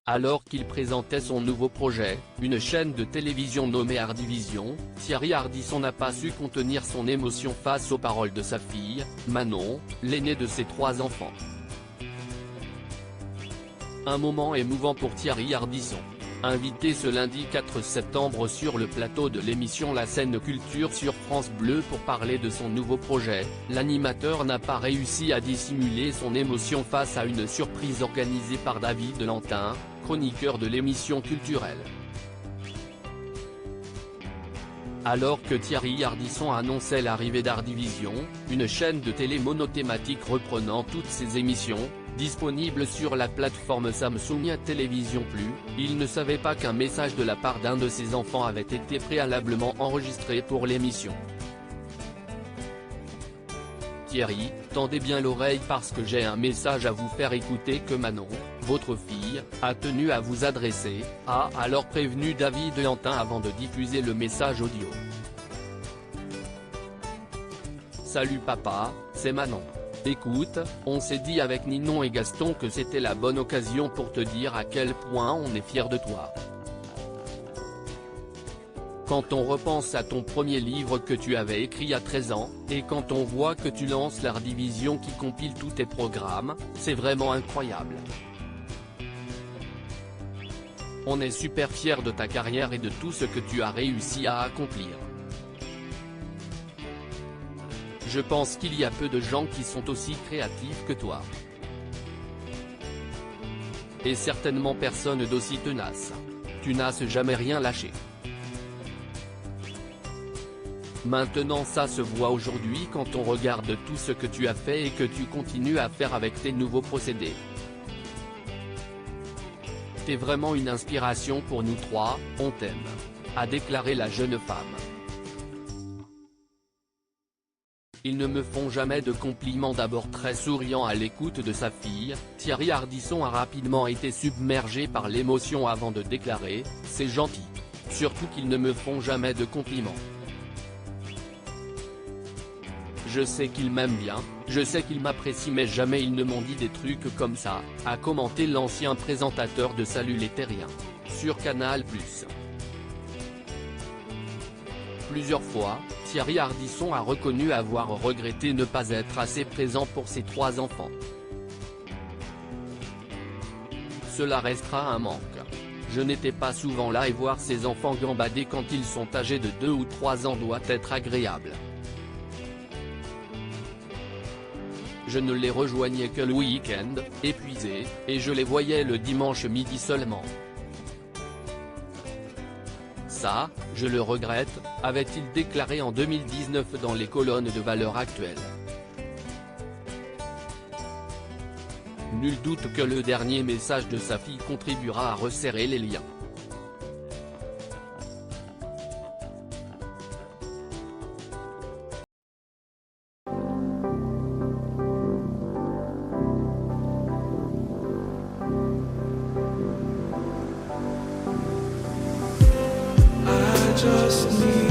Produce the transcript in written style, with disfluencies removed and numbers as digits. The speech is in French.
Alors qu'il présentait son nouveau projet, une chaîne de télévision nommée Ardivision, Thierry Ardisson n'a pas su contenir son émotion face aux paroles de sa fille, Manon, l'aînée de ses 3 enfants. Un moment émouvant pour Thierry Ardisson. Invité ce lundi 4 septembre sur le plateau de l'émission La Scène Culture sur France Bleu pour parler de son nouveau projet, l'animateur n'a pas réussi à dissimuler son émotion face à une surprise organisée par David Lantin, chroniqueur de l'émission culturelle. Alors que Thierry Ardisson annonçait l'arrivée d'Ardivision, une chaîne de télé monothématique reprenant toutes ses émissions, disponible sur la plateforme Samsung Télévision Plus, il ne savait pas qu'un message de la part d'un de ses enfants avait été préalablement enregistré pour l'émission. Thierry, tendez bien l'oreille parce que j'ai un message à vous faire écouter que Manon, votre fille, a tenu à vous adresser, a alors prévenu David Lantin avant de diffuser le message audio. Salut papa, c'est Manon. Écoute, on s'est dit avec Ninon et Gaston que c'était la bonne occasion pour te dire à quel point on est fiers de toi. Quand on repense à ton premier livre que tu avais écrit à 13 ans, et quand on voit que tu lances l'Ardivision qui compile tous tes programmes, c'est vraiment incroyable. On est super fiers de ta carrière et de tout ce que tu as réussi à accomplir. Je pense qu'il y a peu de gens qui sont aussi créatifs que toi. Et certainement personne d'aussi tenace. Tu n'as jamais rien lâché. Maintenant ça se voit aujourd'hui quand on regarde tout ce que tu as fait et que tu continues à faire avec tes nouveaux procédés. T'es vraiment une inspiration pour nous 3, on t'aime, a déclaré la jeune femme. Ils ne me font jamais de compliments. D'abord très souriant à l'écoute de sa fille, Thierry Ardisson a rapidement été submergé par l'émotion avant de déclarer « C'est gentil. Surtout qu'ils ne me font jamais de compliments. Je sais qu'ils m'aiment bien, je sais qu'ils m'apprécient mais jamais ils ne m'ont dit des trucs comme ça », a commenté l'ancien présentateur de Salut les Terriens, sur Canal+. Plusieurs fois, Thierry Ardisson a reconnu avoir regretté ne pas être assez présent pour ses 3 enfants. Cela restera un manque. Je n'étais pas souvent là et voir ces enfants gambader quand ils sont âgés de 2 ou 3 ans doit être agréable. Je ne les rejoignais que le week-end, épuisés, et je les voyais le dimanche midi seulement. Ça, je le regrette, avait-il déclaré en 2019 dans les colonnes de Valeurs Actuelles. Nul doute que le dernier message de sa fille contribuera à resserrer les liens. Just need